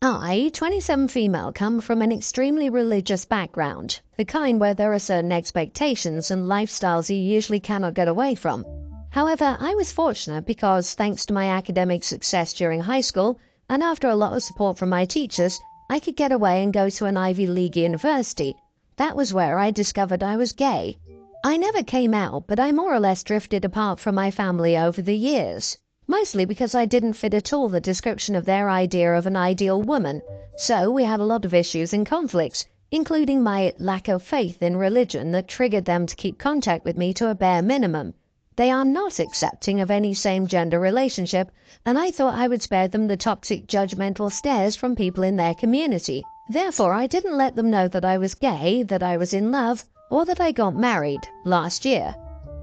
I, 27 female, come from an extremely religious background, the kind where there are certain expectations and lifestyles you usually cannot get away from. However, I was fortunate because, thanks to my academic success during high school, and after a lot of support from my teachers, I could get away and go to an Ivy League university. That was where I discovered I was gay. I never came out, but I more or less drifted apart from my family over the years. Mostly because I didn't fit at all the description of their idea of an ideal woman. So we had a lot of issues and conflicts, including my lack of faith in religion that triggered them to keep contact with me to a bare minimum. They are not accepting of any same-gender relationship, and I thought I would spare them the toxic judgmental stares from people in their community. Therefore, I didn't let them know that I was gay, that I was in love, or that I got married last year.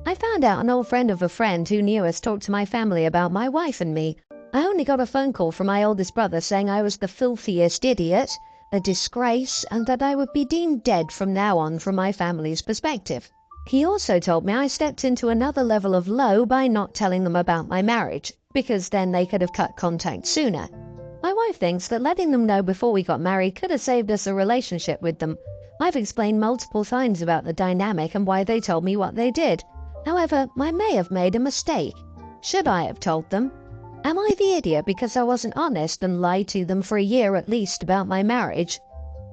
I found out an old friend of a friend who knew us talked to my family about my wife and me. I only got a phone call from my oldest brother saying I was the filthiest idiot, a disgrace, and that I would be deemed dead from now on from my family's perspective. He also told me I stepped into another level of low by not telling them about my marriage, because then they could have cut contact sooner. My wife thinks that letting them know before we got married could have saved us a relationship with them. I've explained multiple times about the dynamic and why they told me what they did. However, I may have made a mistake. Should I have told them? Am I the idiot because I wasn't honest and lied to them for a year at least about my marriage?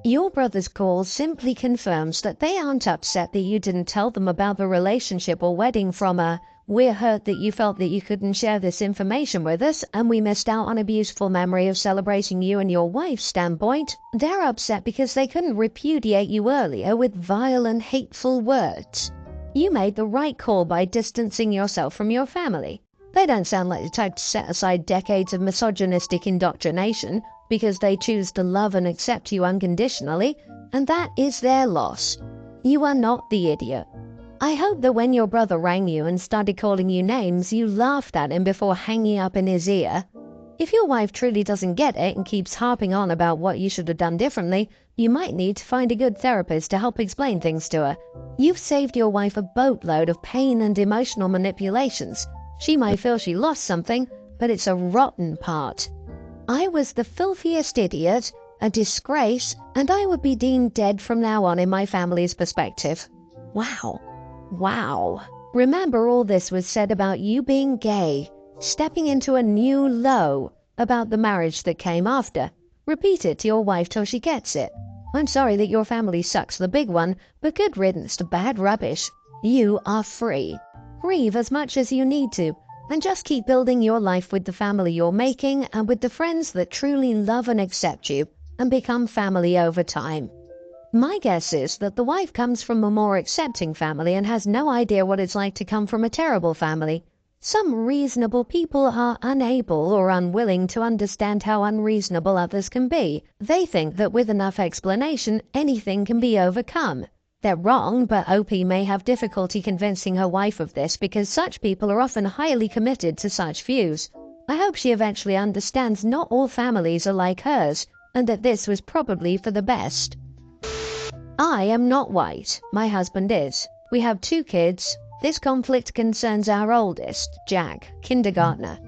Your brother's call simply confirms that they aren't upset that you didn't tell them about the relationship or wedding from a "we're hurt that you felt that you couldn't share this information with us and we missed out on a beautiful memory of celebrating you and your wife" standpoint. They're upset because they couldn't repudiate you earlier with vile and hateful words. You made the right call by distancing yourself from your family. They don't sound like the type to set aside decades of misogynistic indoctrination because they choose to love and accept you unconditionally, and that is their loss. You are not the idiot. I hope that when your brother rang you and started calling you names, you laughed at him before hanging up in his ear. If your wife truly doesn't get it and keeps harping on about what you should have done differently, you might need to find a good therapist to help explain things to her. You've saved your wife a boatload of pain and emotional manipulations. She might feel she lost something, but it's a rotten part. I was the filthiest idiot, a disgrace, and I would be deemed dead from now on in my family's perspective. Wow. Wow. Remember, all this was said about you being gay, stepping into a new low, about the marriage that came after. Repeat it to your wife till she gets it. I'm sorry that your family sucks the big one, but good riddance to bad rubbish. You are free. Grieve as much as you need to, and just keep building your life with the family you're making and with the friends that truly love and accept you, and become family over time. My guess is that the wife comes from a more accepting family and has no idea what it's like to come from a terrible family. Some reasonable people are unable or unwilling to understand how unreasonable others can be. They think that with enough explanation, anything can be overcome. They're wrong, but OP may have difficulty convincing her wife of this because such people are often highly committed to such views. I hope she eventually understands not all families are like hers, and that this was probably for the best. I am not white. My husband is. We have 2 kids. This conflict concerns our oldest, Jack, kindergartner.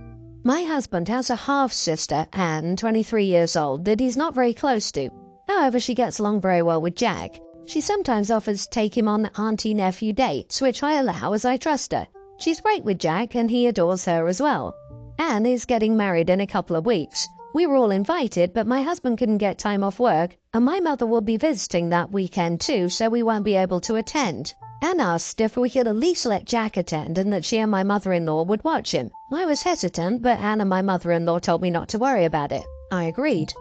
My husband has a half-sister, Anne, 23 years old, that he's not very close to. However, she gets along very well with Jack. She sometimes offers to take him on auntie-nephew dates, which I allow as I trust her. She's great with Jack, and he adores her as well. Anne is getting married in a couple of weeks. We were all invited, but my husband couldn't get time off work, and my mother will be visiting that weekend too, so we won't be able to attend. Anne asked if we could at least let Jack attend and that she and my mother-in-law would watch him. I was hesitant, but Anne and my mother-in-law told me not to worry about it. I agreed.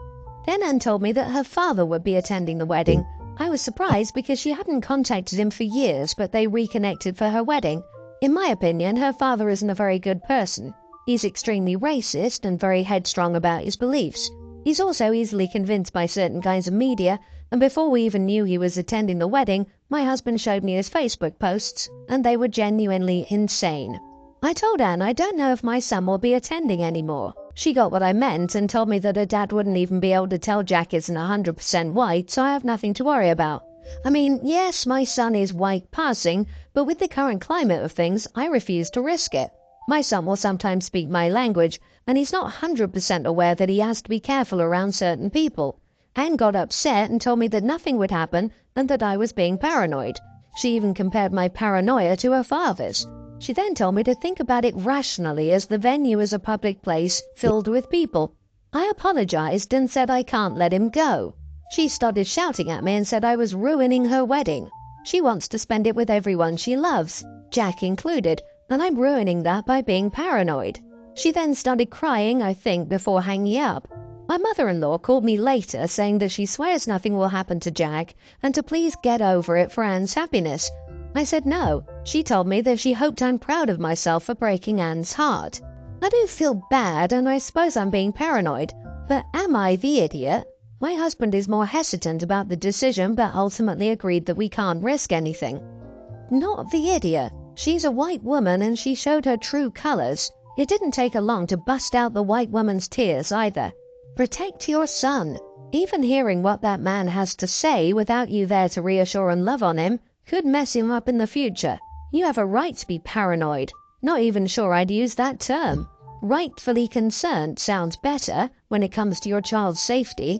Then Anne told me that her father would be attending the wedding. I was surprised because she hadn't contacted him for years, but they reconnected for her wedding. In my opinion, her father isn't a very good person. He's extremely racist and very headstrong about his beliefs. He's also easily convinced by certain kinds of media, and before we even knew he was attending the wedding, my husband showed me his Facebook posts, and they were genuinely insane. I told Anne I don't know if my son will be attending anymore. She got what I meant and told me that her dad wouldn't even be able to tell Jack isn't 100% white, so I have nothing to worry about. I mean, yes, my son is white passing, but with the current climate of things, I refuse to risk it. My son will sometimes speak my language, and he's not 100% aware that he has to be careful around certain people. Anne got upset and told me that nothing would happen and that I was being paranoid. She even compared my paranoia to her father's. She then told me to think about it rationally, as the venue is a public place filled with people. I apologized and said I can't let him go. She started shouting at me and said I was ruining her wedding. She wants to spend it with everyone she loves, Jack included, and I'm ruining that by being paranoid. She then started crying, I think, before hanging up. My mother-in-law called me later saying that she swears nothing will happen to Jack and to please get over it for Anne's happiness. I said no. She told me that she hoped I'm proud of myself for breaking Anne's heart. I do feel bad, and I suppose I'm being paranoid, but am I the idiot? My husband is more hesitant about the decision, but ultimately agreed that we can't risk anything. Not the idiot. She's a white woman and she showed her true colors. It didn't take her long to bust out the white woman's tears either. Protect your son. Even hearing what that man has to say without you there to reassure and love on him could mess him up in the future. You have a right to be paranoid. Not even sure I'd use that term. Rightfully concerned sounds better when it comes to your child's safety.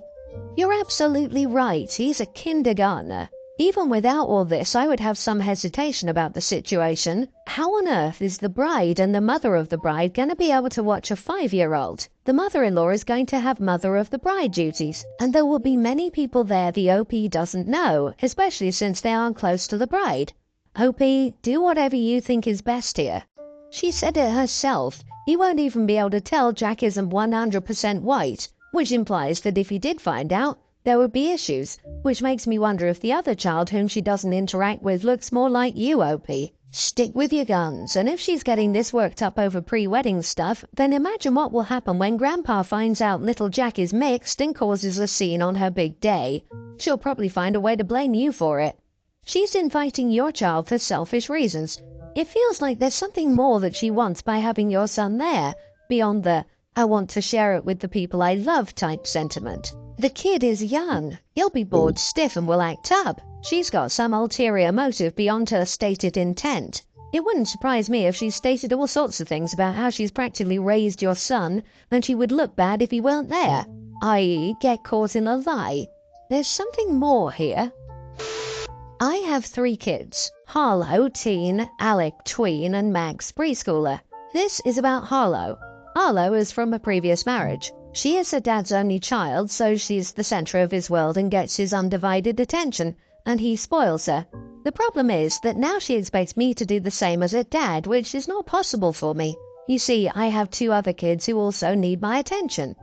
You're absolutely right. He's a kindergartner. Even without all this, I would have some hesitation about the situation. How on earth is the bride and the mother of the bride going to be able to watch a 5-year-old? The mother-in-law is going to have mother of the bride duties, and there will be many people there the OP doesn't know, especially since they aren't close to the bride. OP, do whatever you think is best here. She said it herself. He won't even be able to tell Jack isn't 100% white, which implies that if he did find out, there would be issues, which makes me wonder if the other child whom she doesn't interact with looks more like you, OP. Stick with your guns, and if she's getting this worked up over pre-wedding stuff, then imagine what will happen when Grandpa finds out little Jack is mixed and causes a scene on her big day. She'll probably find a way to blame you for it. She's inviting your child for selfish reasons. It feels like there's something more that she wants by having your son there, beyond the "I want to share it with the people I love" type sentiment. The kid is young. He'll be bored stiff and will act up. She's got some ulterior motive beyond her stated intent. It wouldn't surprise me if she stated all sorts of things about how she's practically raised your son, and she would look bad if he weren't there, i.e. get caught in a lie. There's something more here. I have 3 kids. Harlow, teen, Alec, tween, and Max, preschooler. This is about Harlow. Harlow is from a previous marriage. She is her dad's only child, so she's the center of his world and gets his undivided attention, and he spoils her. The problem is that now she expects me to do the same as her dad, which is not possible for me. You see, I have 2 other kids who also need my attention.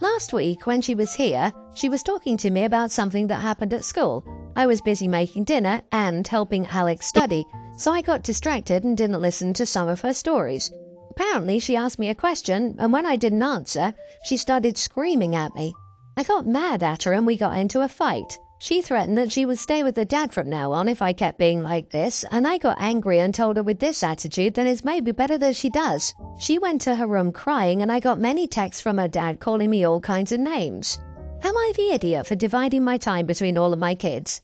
Last week, when she was here, she was talking to me about something that happened at school. I was busy making dinner and helping Alex study, so I got distracted and didn't listen to some of her stories. Apparently, she asked me a question, and when I didn't answer, she started screaming at me. I got mad at her and we got into a fight. She threatened that she would stay with her dad from now on if I kept being like this, and I got angry and told her with this attitude then it's maybe better that she does. She went to her room crying, and I got many texts from her dad calling me all kinds of names. Am I the idiot for dividing my time between all of my kids?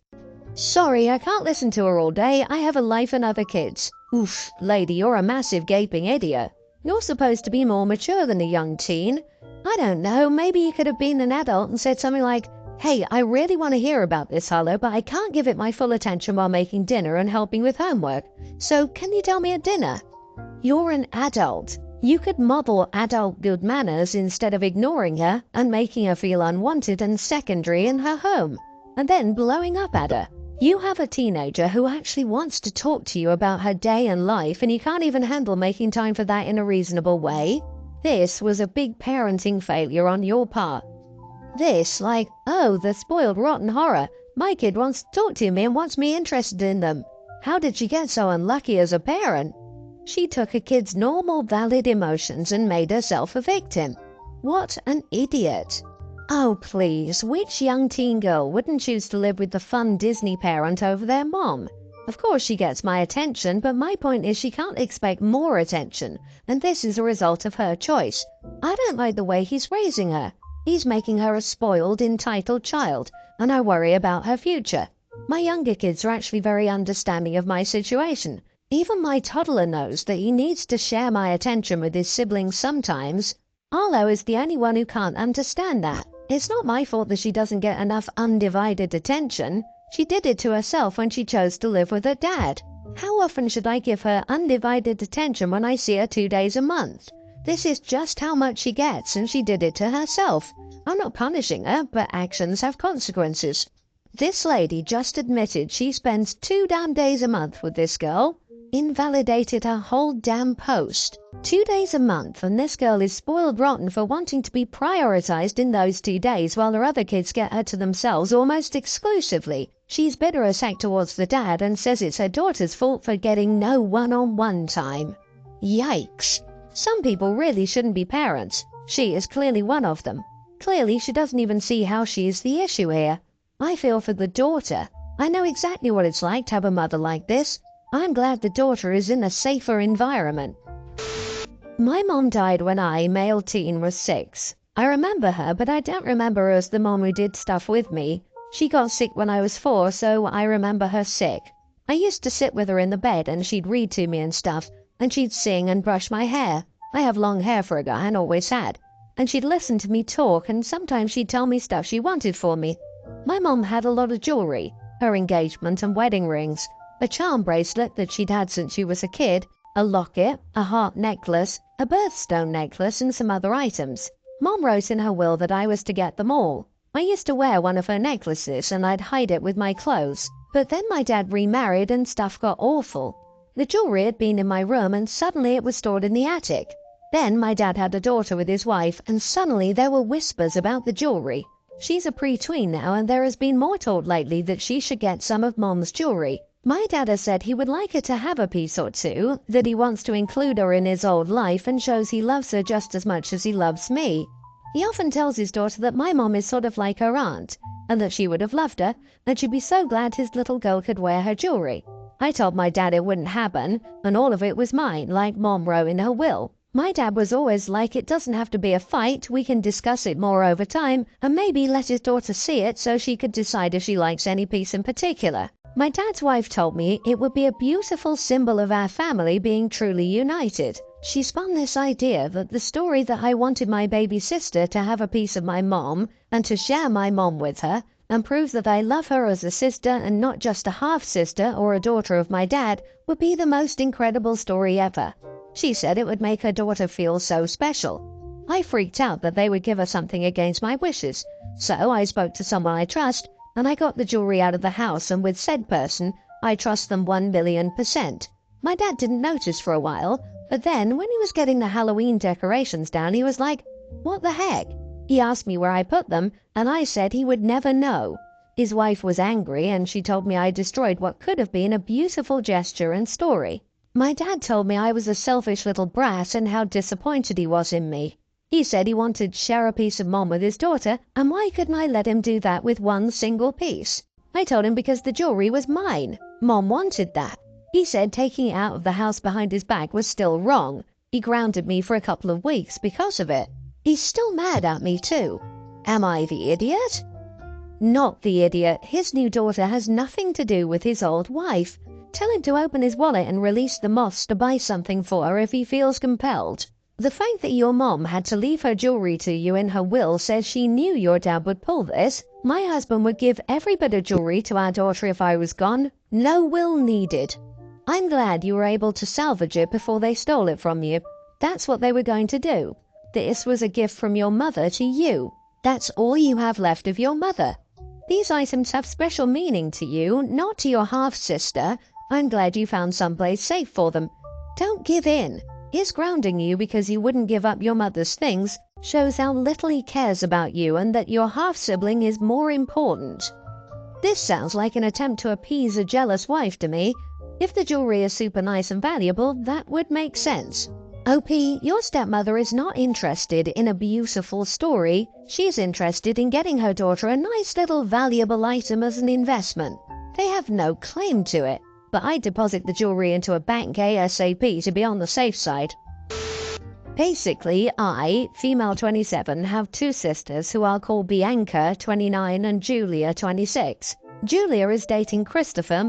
Sorry, I can't listen to her all day. I have a life and other kids. Oof, lady, you're a massive gaping idiot. You're supposed to be more mature than a young teen. I don't know, maybe you could have been an adult and said something like, "Hey, I really want to hear about this, Harlow, but I can't give it my full attention while making dinner and helping with homework. So can you tell me at dinner?" You're an adult. You could model adult good manners instead of ignoring her and making her feel unwanted and secondary in her home, and then blowing up at her. You have a teenager who actually wants to talk to you about her day and life, and you can't even handle making time for that in a reasonable way. This was a big parenting failure on your part. This, like, oh, the spoiled rotten horror. My kid wants to talk to me and wants me interested in them. How did she get so unlucky as a parent? She took a kid's normal, valid emotions and made herself a victim. What an idiot. Oh, please, which young teen girl wouldn't choose to live with the fun Disney parent over their mom? Of course she gets my attention, but my point is she can't expect more attention, and this is a result of her choice. I don't like the way he's raising her. He's making her a spoiled, entitled child, and I worry about her future. My younger kids are actually very understanding of my situation. Even my toddler knows that he needs to share my attention with his siblings sometimes. Arlo is the only one who can't understand that. It's not my fault that she doesn't get enough undivided attention. She did it to herself when she chose to live with her dad. How often should I give her undivided attention when I see her 2 days a month? This is just how much she gets, and she did it to herself. I'm not punishing her, but actions have consequences. This lady just admitted she spends 2 damn days a month with this girl. Invalidated her whole damn post. 2 days a month, and this girl is spoiled rotten for wanting to be prioritized in those 2 days while her other kids get her to themselves almost exclusively. She's bitter as heck towards the dad and says it's her daughter's fault for getting no one-on-one time. Yikes. Some people really shouldn't be parents. She is clearly one of them. Clearly she doesn't even see how she is the issue here. I feel for the daughter. I know exactly what it's like to have a mother like this. I'm glad the daughter is in a safer environment. My mom died when I, male teen, was 6. I remember her, but I don't remember her as the mom who did stuff with me. She got sick when I was 4, so I remember her sick. I used to sit with her in the bed and she'd read to me and stuff, and she'd sing and brush my hair. I have long hair for a guy and always had. And she'd listen to me talk, and sometimes she'd tell me stuff she wanted for me. My mom had a lot of jewelry, her engagement and wedding rings, a charm bracelet that she'd had since she was a kid, a locket, a heart necklace, a birthstone necklace, and some other items. Mom wrote in her will that I was to get them all. I used to wear one of her necklaces and I'd hide it with my clothes. But then my dad remarried and stuff got awful. The jewelry had been in my room and suddenly it was stored in the attic. Then my dad had a daughter with his wife and suddenly there were whispers about the jewelry. She's a pre-tween now and there has been more talk lately that she should get some of Mom's jewelry. My dad has said he would like her to have a piece or two, that he wants to include her in his old life and shows he loves her just as much as he loves me. He often tells his daughter that my mom is sort of like her aunt, and that she would have loved her, and she'd be so glad his little girl could wear her jewelry. I told my dad it wouldn't happen, and all of it was mine, like Mom wrote in her will. My dad was always like, it doesn't have to be a fight, we can discuss it more over time, and maybe let his daughter see it so she could decide if she likes any piece in particular. My dad's wife told me it would be a beautiful symbol of our family being truly united. She spun this idea that the story that I wanted my baby sister to have a piece of my mom and to share my mom with her and prove that I love her as a sister and not just a half-sister or a daughter of my dad would be the most incredible story ever. She said it would make her daughter feel so special. I freaked out that they would give her something against my wishes, so I spoke to someone I trust and I got the jewelry out of the house, and with said person, I trust them 1,000,000%. My dad didn't notice for a while, but then when he was getting the Halloween decorations down, he was like, "What the heck?" He asked me where I put them, and I said he would never know. His wife was angry, and she told me I destroyed what could have been a beautiful gesture and story. My dad told me I was a selfish little brat and how disappointed he was in me. He said he wanted to share a piece of Mom with his daughter, and why couldn't I let him do that with one single piece? I told him because the jewelry was mine. Mom wanted that. He said taking it out of the house behind his back was still wrong. He grounded me for a couple of weeks because of it. He's still mad at me too. Am I the idiot? Not the idiot. His new daughter has nothing to do with his old wife. Tell him to open his wallet and release the moths to buy something for her if he feels compelled. The fact that your mom had to leave her jewelry to you in her will says she knew your dad would pull this. My husband would give every bit of jewelry to our daughter if I was gone. No will needed. I'm glad you were able to salvage it before they stole it from you. That's what they were going to do. This was a gift from your mother to you. That's all you have left of your mother. These items have special meaning to you, not to your half-sister. I'm glad you found someplace safe for them. Don't give in. His grounding you because you wouldn't give up your mother's things shows how little he cares about you and that your half-sibling is more important. This sounds like an attempt to appease a jealous wife to me. If the jewelry is super nice and valuable, that would make sense. OP, your stepmother is not interested in a beautiful story. She's interested in getting her daughter a nice little valuable item as an investment. They have no claim to it. But I'd deposit the jewelry into a bank ASAP to be on the safe side. Basically, I, female 27, have 2 sisters who I'll call Bianca, 29, and Julia, 26. Julia is dating Christopher,